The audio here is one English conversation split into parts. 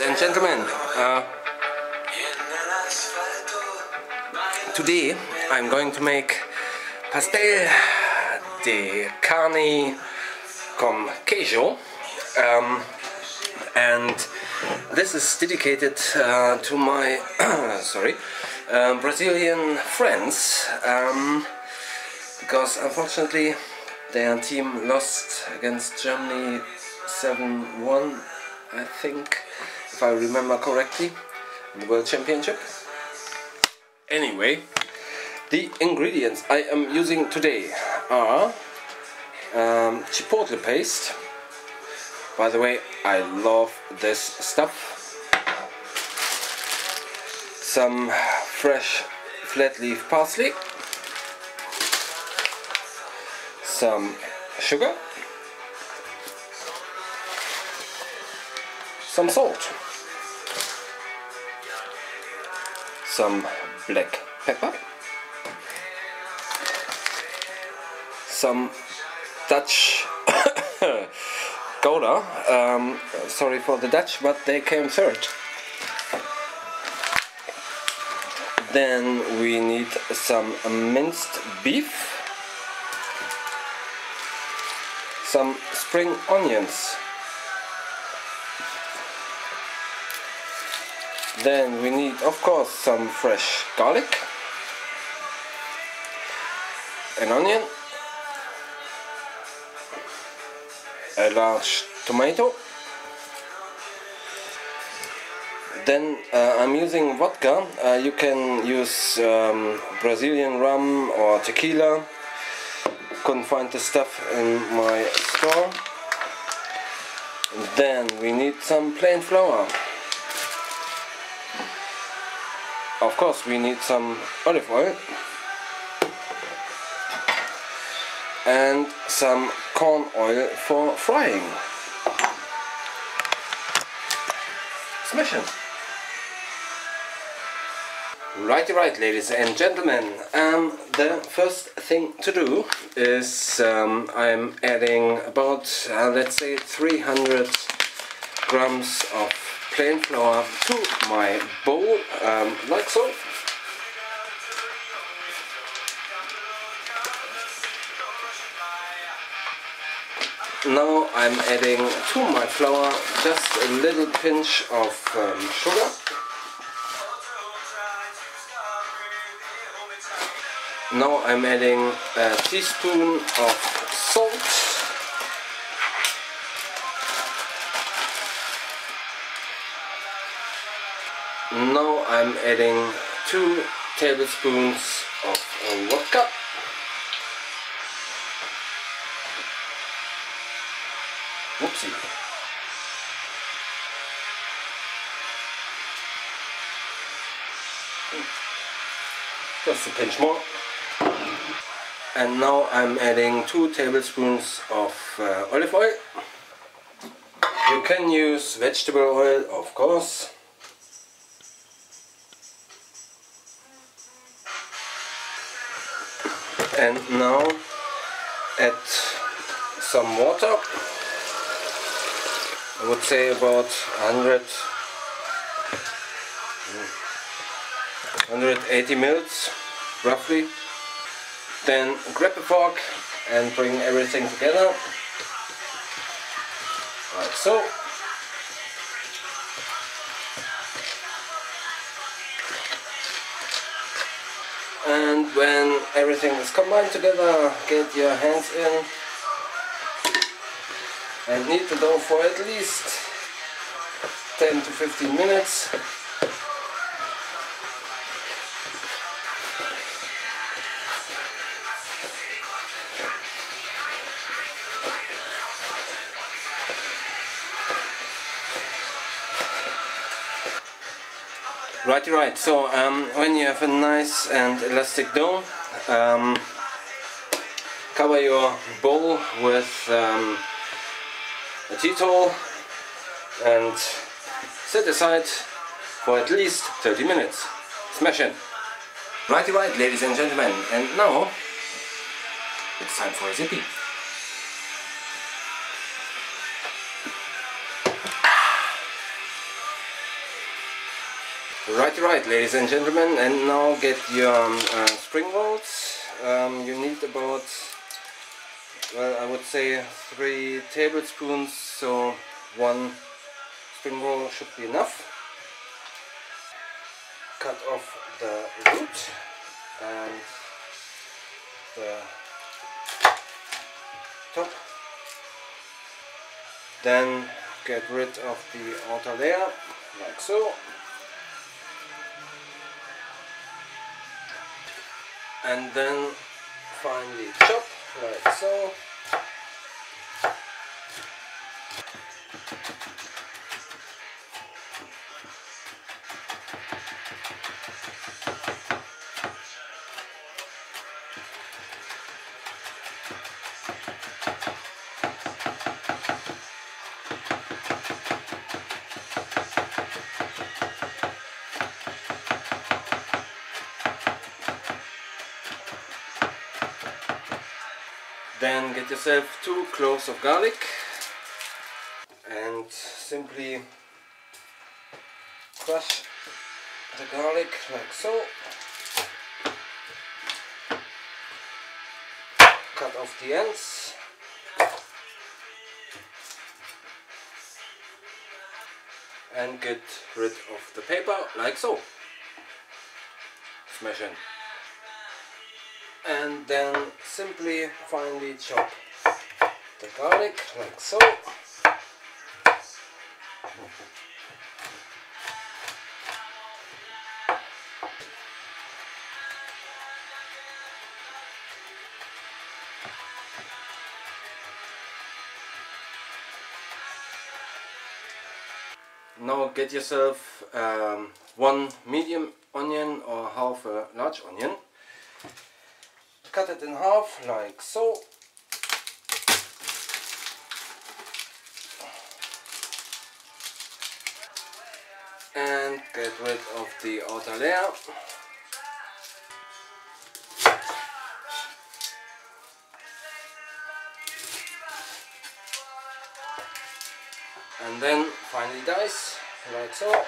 ladies and gentlemen, today I'm going to make Pastel de Carne con Queijo, and this is dedicated to my Brazilian friends, because unfortunately their team lost against Germany 7-1, I think, if I remember correctly, in the World Championship. Anyway, the ingredients I am using today are Chipotle Paste. By the way, I love this stuff. Some fresh Flatleaf parsley, some sugar, some salt, some black pepper, some Dutch Gouda, sorry for the Dutch, but they came third. Then we need some minced beef, some spring onions, then we need, of course, some fresh garlic, an onion, a large tomato. Then I'm using vodka. You can use Brazilian rum or tequila. Couldn't find this stuff in my store. Then we need some plain flour. Of course we need some olive oil and some corn oil for frying. Smash it! Right, ladies and gentlemen, the first thing to do is I'm adding about, let's say, 300 grams of plain flour to my bowl, like so. Now I'm adding to my flour just a little pinch of sugar. Now I'm adding a teaspoon of salt. Now I'm adding 2 tablespoons of vodka. Whoopsie. Just a pinch more. And now I'm adding 2 tablespoons of olive oil. You can use vegetable oil, of course. And now add some water. I would say about 180 ml, roughly. Then grab a fork and bring everything together, like so. And when everything is combined together, get your hands in and knead the dough for at least 10 to 15 minutes. Right, so when you have a nice and elastic dough, cover your bowl with a tea towel and set aside for at least 30 minutes. Smash in! Right, ladies and gentlemen, and now it's time for a zippy. Right, ladies and gentlemen, and now get your spring rolls. You need about, well, I would say 3 tablespoons, so 1 spring roll should be enough. Cut off the root and the top. Then get rid of the outer layer, like so. And then finally chop, like so. Then get yourself 2 cloves of garlic and simply crush the garlic like so. Cut off the ends. And get rid of the paper like so. Smash in. And then simply finely chop the garlic like so. Now get yourself 1 medium onion or half a large onion. Cut it in half like so. And get rid of the outer layer. And then finally dice like so.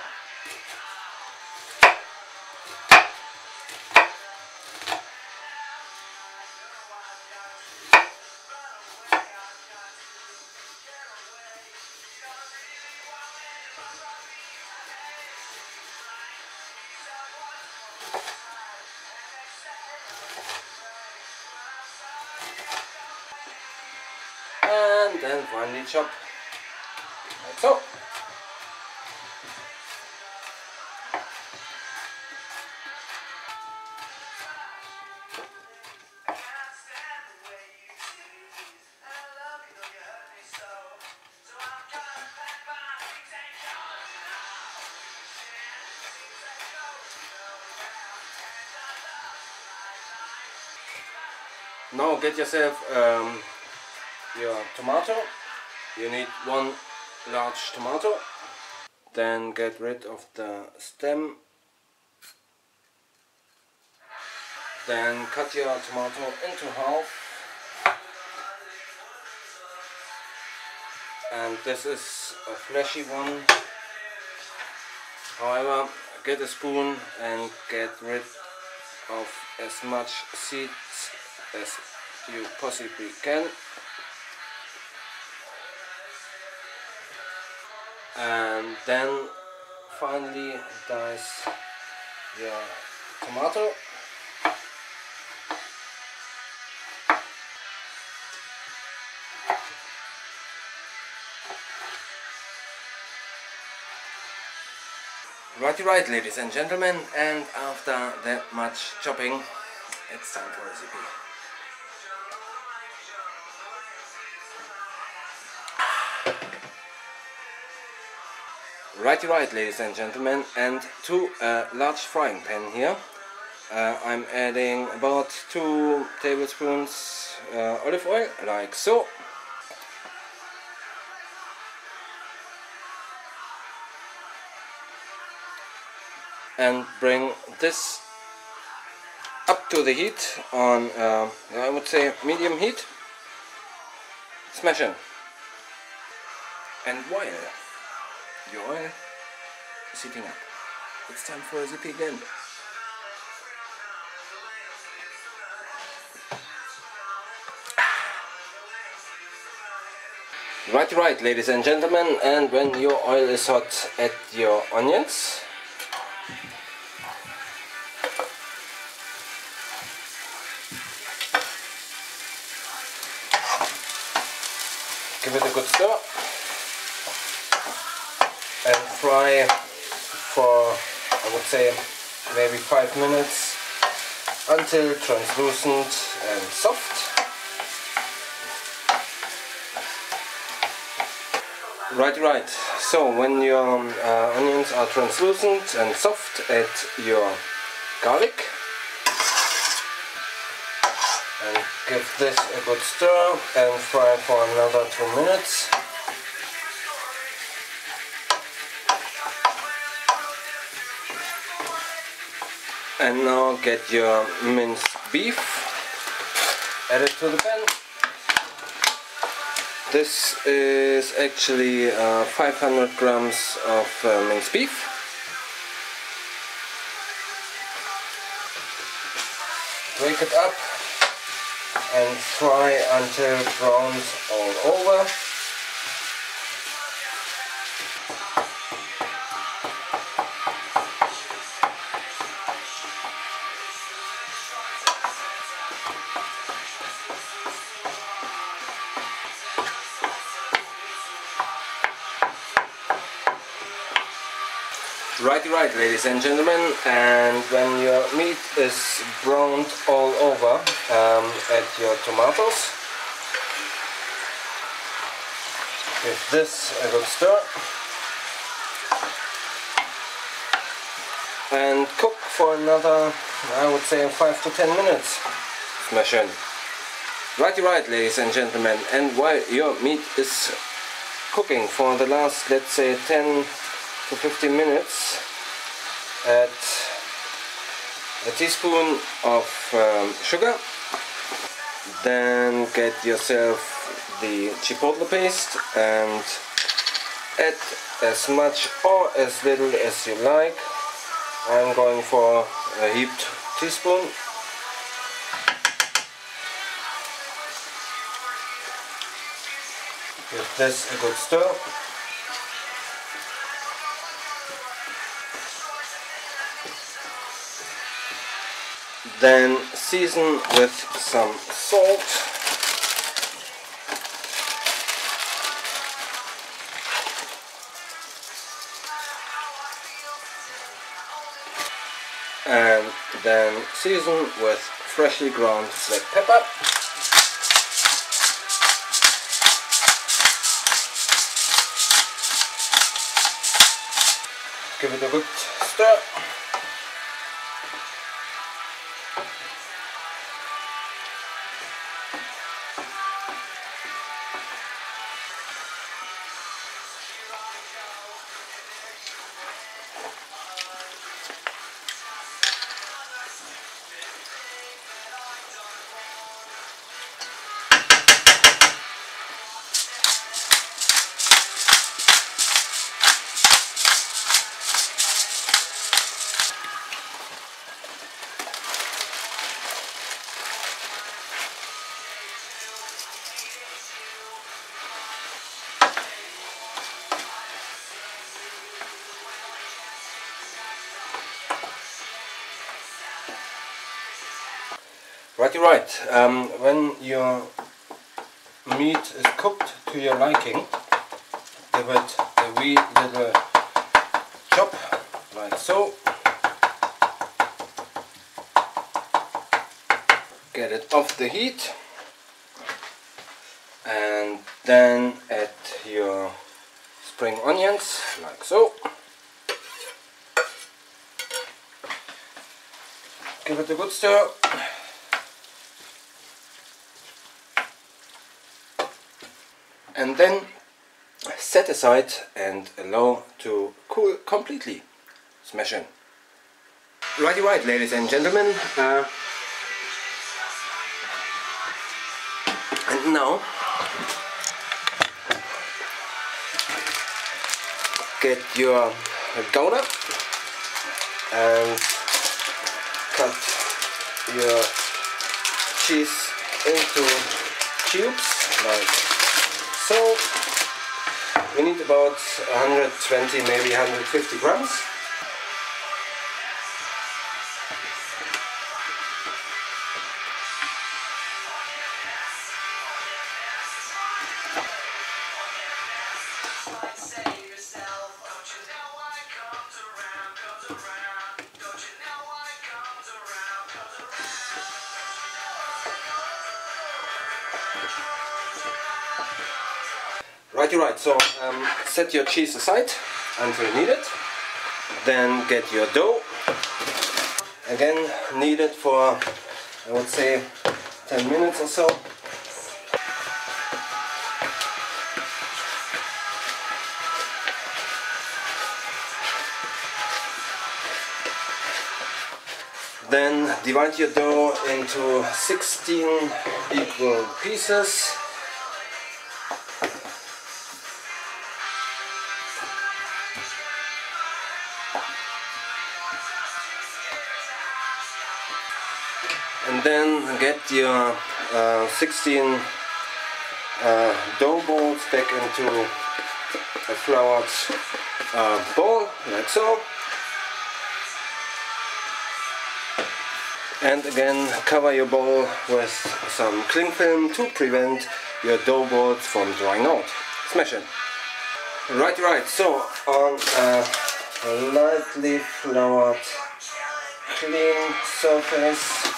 And then finally chop like so. Now get yourself your tomato. You need 1 large tomato. Then get rid of the stem. Then cut your tomato into half. And this is a fleshy one. However, get a spoon and get rid of as much seeds as you possibly can. And then finally dice your tomato. Right, ladies and gentlemen, and after that much chopping, it's time for a recipe. Right, ladies and gentlemen, and to a large frying pan here, I'm adding about 2 tablespoons olive oil, like so. And bring this up to the heat on, I would say, medium heat. Smash in. And while your oil is heating up, It's time for a zippy again. Right, ladies and gentlemen, and when your oil is hot, add your onions. Give it a good stir and fry for, I would say, maybe 5 minutes until translucent and soft. Right. So when your onions are translucent and soft, add your garlic and give this a good stir and fry for another 2 minutes. And now get your minced beef, add it to the pan. This is actually 500 grams of minced beef. Break it up and fry until it browns all over. Right, ladies and gentlemen, and when your meat is browned all over, add your tomatoes. Give this a good stir and cook for another, I would say, 5 to 10 minutes. Smash in. Right, ladies and gentlemen, and while your meat is cooking for the last, let's say, 10 to 15 minutes, add a teaspoon of sugar. Then get yourself the Chipotle Paste and add as much or as little as you like. I'm going for a heaped teaspoon. Give this a good stir. Then season with some salt and then season with freshly ground black pepper. Give it a good stir. Right. When your meat is cooked to your liking, give it a wee little chop, like so. Get it off the heat, and then add your spring onions, like so. Give it a good stir. And then set aside and allow to cool completely. Smash in. Right, ladies and gentlemen. And now get your Gouda and cut your cheese into cubes like so. We need about 120, maybe 150 grams. Right, so set your cheese aside until needed. Then get your dough. Again, knead it for, I would say, 10 minutes or so. Then divide your dough into 16 equal pieces. And then get your 16 dough balls back into a floured bowl, like so. And again, cover your bowl with some cling film to prevent your dough balls from drying out. Smash it. Right, so on a lightly floured clean surface,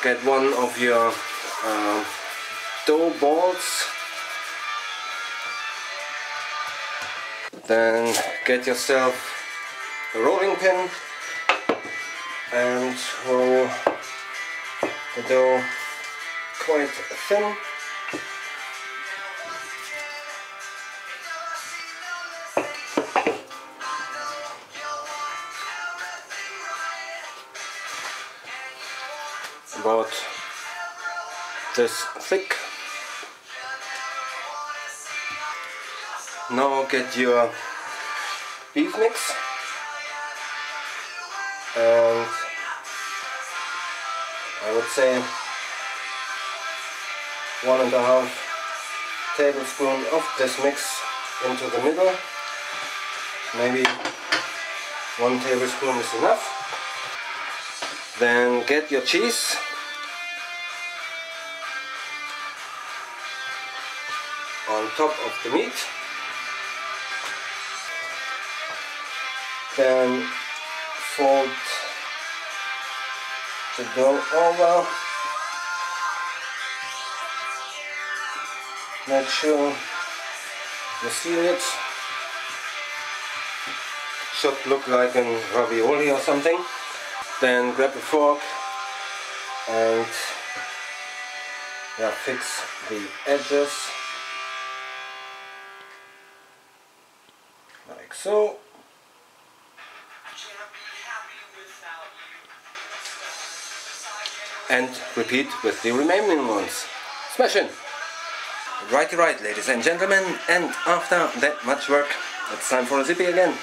get one of your dough balls, then get yourself a rolling pin and roll the dough quite thin. About this thick. Now get your beef mix and I would say 1.5 tablespoons of this mix into the middle. Maybe 1 tablespoon is enough. Then get your cheese. On top of the meat. Then fold the dough over. Make sure you seal it. Should look like a ravioli or something. Then grab a fork and fix the edges like so. And repeat with the remaining ones. Smash in! Right, ladies and gentlemen, and after that much work, it's time for a zippy again.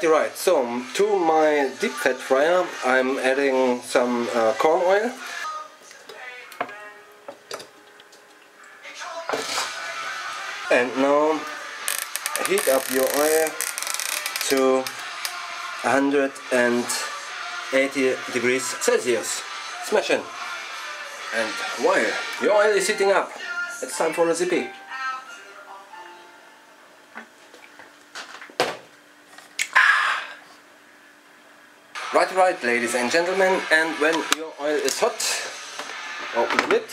Right, so to my deep fat fryer I'm adding some corn oil. And now heat up your oil to 180 degrees Celsius. Smash in. And while your oil is heating up, it's time for a zippy. Right, ladies and gentlemen, and when your oil is hot, open the lid.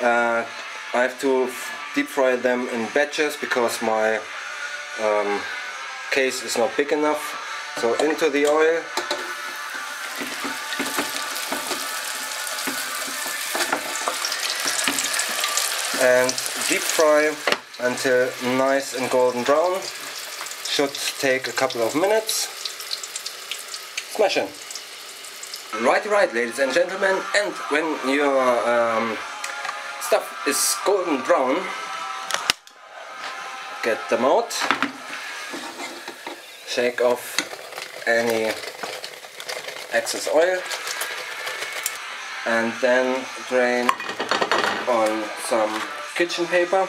I have to deep fry them in batches because my case is not big enough. So into the oil. And deep fry until nice and golden brown. Should take a couple of minutes. Smash in. Right, ladies and gentlemen, and when your stuff is golden brown, get them out, shake off any excess oil, and then drain on some kitchen paper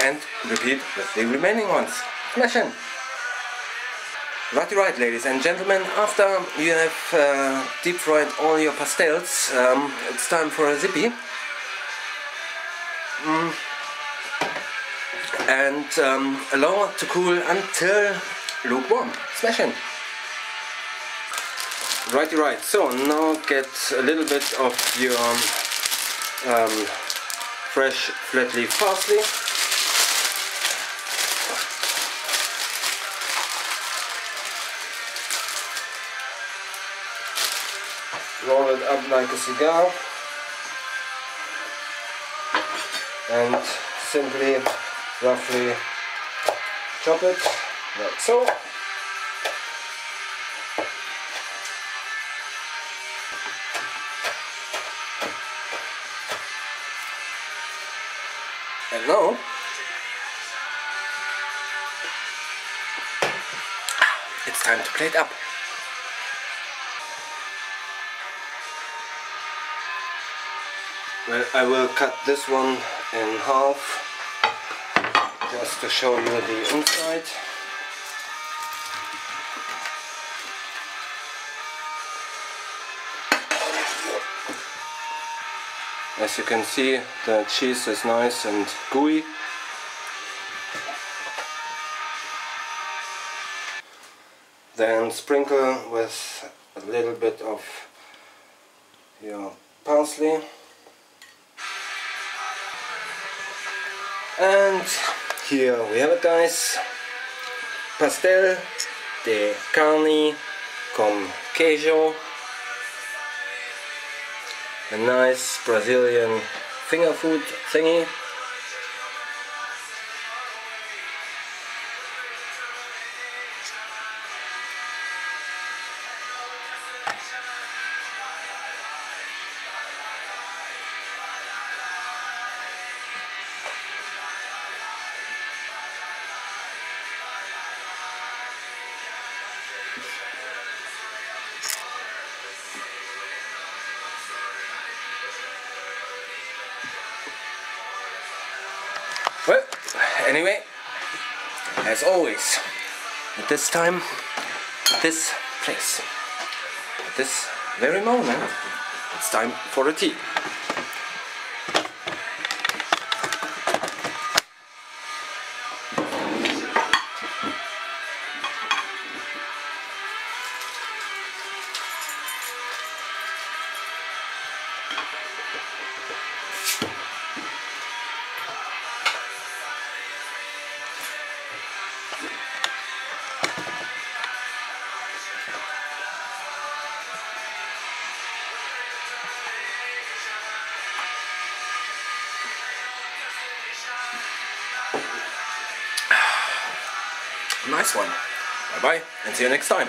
and repeat with the remaining ones. Smash in! Right, ladies and gentlemen, after you have deep fried all your pastels, it's time for a zippy. And allow it to cool until lukewarm. Smash in! Right, so now get a little bit of your fresh flatleaf parsley. Roll it up like a cigar and simply roughly chop it like so. And now it's time to plate up. Well, I will cut this one in half just to show you the inside. As you can see, the cheese is nice and gooey. Then sprinkle with a little bit of your parsley. And here we have it, guys. Pastel de Carne con Queijo. A nice Brazilian finger food thingy. Well, anyway, as always, at this time, at this place, at this very moment, it's time for a tea. Nice one. Bye bye and see you next time.